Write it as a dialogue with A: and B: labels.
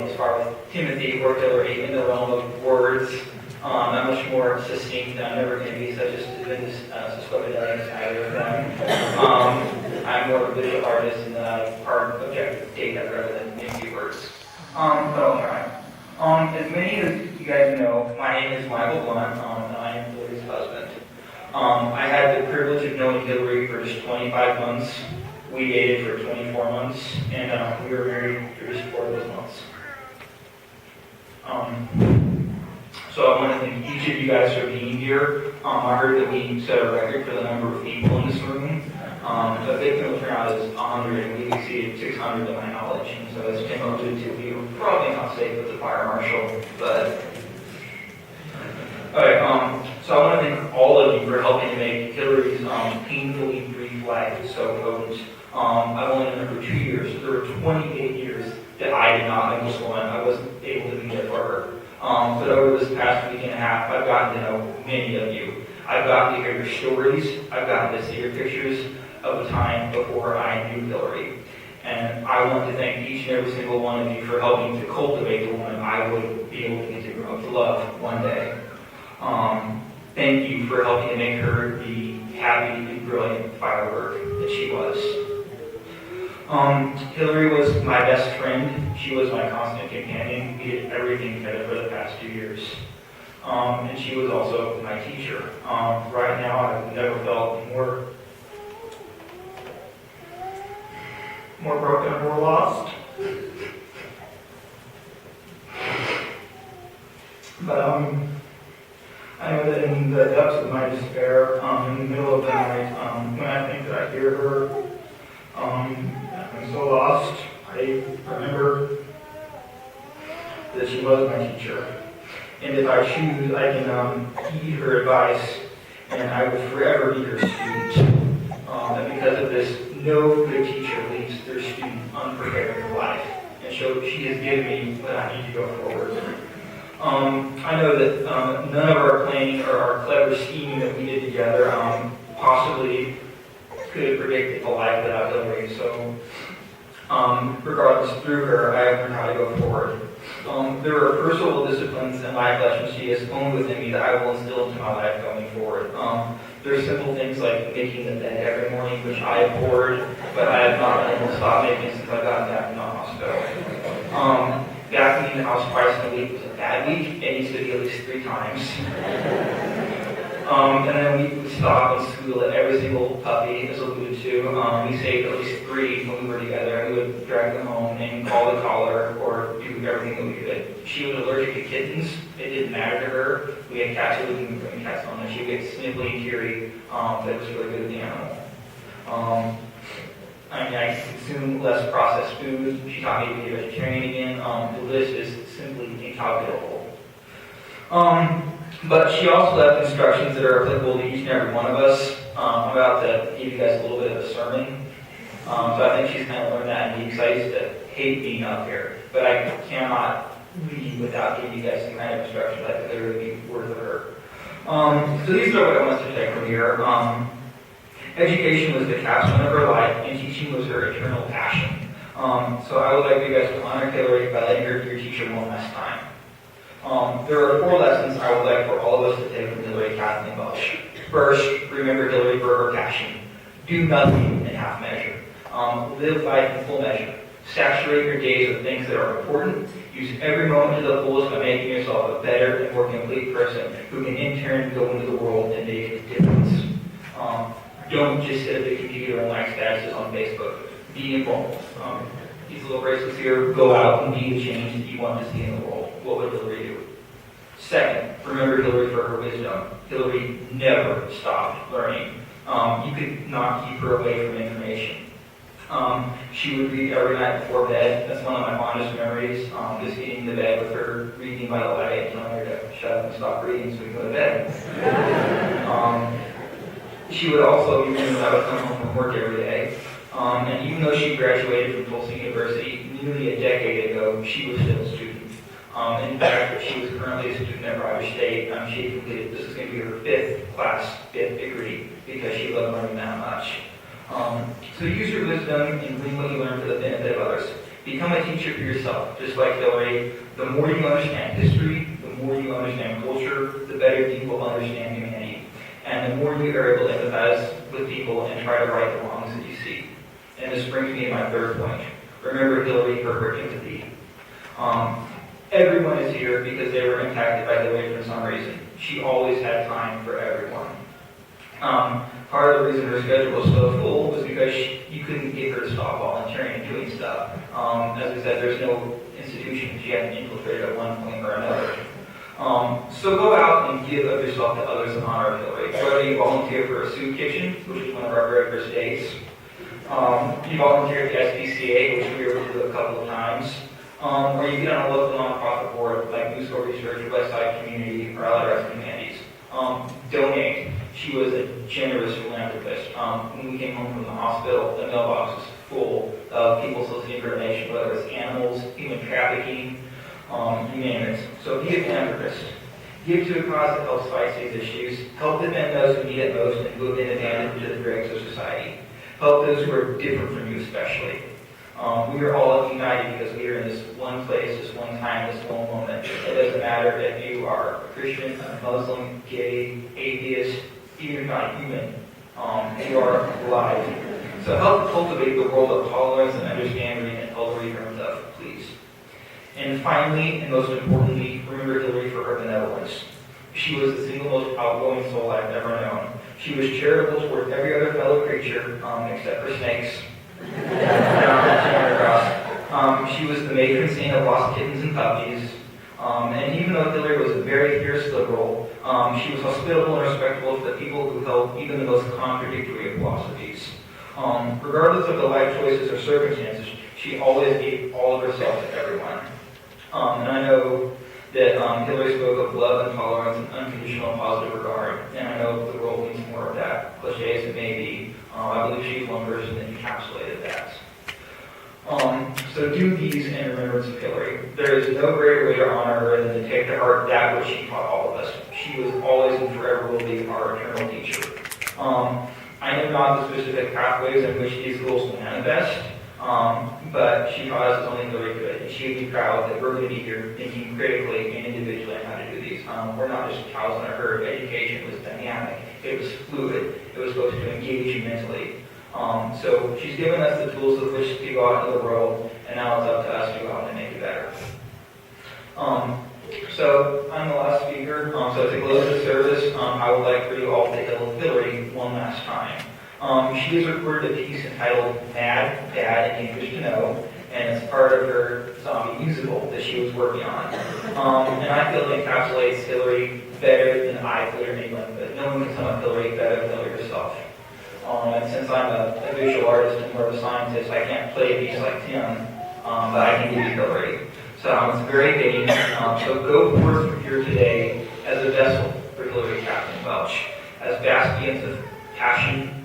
A: as far as Timothy or Hilary in the realm of words. I'm much more succinct. I'm never going to be such a stupendous Sesquipedalian as either of them. I'm more of a visual artist and hard objective data rather than empty words. But I'll try. As many of you guys know, my name is Michael Blount, and I am Hilary's husband. I had the privilege of knowing Hilary for just 25 months. We dated for 24 months, and we were married for just 4 of those months. So I want to thank each of you guys for being here. I heard that we set a record for the number of people in this room. The victim turnout is 100, and we've exceeded 600 to my knowledge. And so as Tim alluded to, we were probably not safe with the fire marshal, but... Okay, so I want to thank all of you for helping to make Hilary's painfully brief life so potent. I've only known her for 2 years. There were 28 years that I did not know this woman. I wasn't able to be there for her. But over this past week and a half, I've gotten to know many of you. I've gotten to hear your stories. I've gotten to see your pictures of the time before I knew Hilary. And I want to thank each and every single one of you for helping to cultivate the woman I would be able to get to grow up to love one day. Thank you for helping to make her the happy and brilliant firework that she was. Hilary was my best friend. She was my constant companion. We did everything together for the past 2 years. And she was also my teacher. Right now, I've never felt more broken, more lost. But I know that in the depths of my despair, in the middle of the night, when I think that I hear her, I'm so lost. I remember that she was my teacher. And if I choose, I can heed her advice, and I will forever be her student. And because of this, no good teacher leaves their student unprepared for life. And so she has given me what I need to go forward. I know that none of our planning or our clever scheming that we did together possibly could predict a life without Hilary. So, regardless, through her, I have learned how to go forward. There are personal disciplines and life lessons she has honed within me that I will instill into my life going forward. There are simple things like making the bed every morning, which I abhorred, but I have not been able to stop making since I got back from the hospital. Vacuuming the house twice in a week was a bad week. It needs to be at least 3 times. And then we would stop and school at every single puppy, as alluded to. We saved at least 3 when we were together, and we would drag them home and call the collar or do everything that we could. She was allergic to kittens. It didn't matter to her. We had cats who would bring cats on, and she would get sniffly and teary. That was really good with the animal. I consume less processed food. She taught me to be a vegetarian again. The list is simply incalculable. But she also left instructions that are applicable to each and every one of us. I'm about to give you guys a little bit of a sermon. So I think she's kind of learned that in me, because I used to hate being up here. But I cannot leave without giving you guys some kind of instructions I think would be worth of her. So these are what I want us to take from here. Education was the capstone of her life, and teaching was her eternal passion. So I would like you guys to honor Hilary by letting her be your teacher one last time. There are 4 lessons I would like for all of us to take from Hilary Kathleen Welch. First, remember Hilary for her passion. Do nothing in half measure. Live life in full measure. Saturate your days with things that are important. Use every moment to the fullest by making yourself a better and more complete person who can in turn go into the world and make a difference. Don't just sit at the computer and like statuses on Facebook. Be involved. These little bracelets here, go out and be the change that you want to see in the world. What would Hilary do? Second, remember Hilary for her wisdom. Hilary never stopped learning. You could not keep her away from information. She would read every night before bed. That's one of my fondest memories. Just getting to bed with her, reading by the light, and telling her to shut up and stop reading so we can go to bed. She would also, even though I would come home from work every day, and even though she graduated from Tulsa University nearly a decade ago, she was still a student. In fact, she was currently a student at Rogers State. She completed, this is going to be her 5th degree, because she loved learning that much. So use your wisdom and bring what you learn for the benefit of others. Become a teacher for yourself, just like Hilary. The more you understand history, the more you understand culture, the better you will understand humanity. And the more you are able to empathize with people and try to right the wrongs that you see. And this brings me to my third point. Remember Hilary for her empathy. Everyone is here because they were impacted by Hilary for some reason. She always had time for everyone. Part of the reason her schedule was so full was because you couldn't get her to stop volunteering and doing stuff. As I said, there's no institution she hadn't infiltrated at one point or another. So go out and give of yourself to others in honor of Hilary. Whether you volunteer for a soup kitchen, which is one of our very first days, you volunteer at the SPCA, which we were able to do a couple of times, or you get on a local nonprofit board like News Corps Research, Westside Community, or Allied Arts Humanities. Donate. She was a generous philanthropist. When we came home from the hospital, the mailbox was full of people soliciting for donation, whether it's animals, human trafficking, you name it. So be a philanthropist. Give to a cause that helps fight these issues. Help defend those who need it most and who have been abandoned to the dregs of society. Help those who are different from you especially. We are all united because we are in this one place, this one time, this one moment. It doesn't matter if you are a Christian, a Muslim, gay, atheist, even if you're not human. You are alive. So help cultivate the world of tolerance and understanding and Hilary for himself, please. And finally, and most importantly, remember Hilary for her benevolence. She was the single most outgoing soul I've ever known. She was charitable toward every other fellow creature, except for snakes. She was the matron saint of lost kittens and puppies. And even though Hilary was a very fierce liberal, she was hospitable and respectful to the people who held even the most contradictory of philosophies. Regardless of the life choices or circumstances, she always gave all of herself to everyone. And I know that Hilary spoke of love and tolerance and unconditional positive regard, and I know the world needs more of that. Cliche as it may be, I believe she's one person that encapsulated that. So do these in remembrance of Hilary. There is no greater way to honor her than to take to heart that which she taught all of us. She was always and forever will be our eternal teacher. I know not the specific pathways in which these goals will manifest, but she taught us as only Hilary could, and she would be proud that we're going to be here thinking critically and individually on how to do these. We're not just cows in a herd. Education was dynamic. It was fluid. It was supposed to engage you mentally. So she's given us the tools with which to go out into the world, and now it's up to us to go out and make it better. So I'm the last speaker. So to close the service, I would like for you all to hail Hilary one last time. She has recorded a piece entitled Mad, Bad, and Dangerous to Know, and it's part of her zombie musical that she was working on. And I feel it encapsulates Hilary better than I could or anyone, but no one can sum up Hilary better than Hilary herself. And since I'm a visual artist and more of a scientist, I can't play a piece like Tim, but I can give you Hilary. So it's very fitting. So go forth from here today as a vessel for Hilary Welch, as bastions of passion,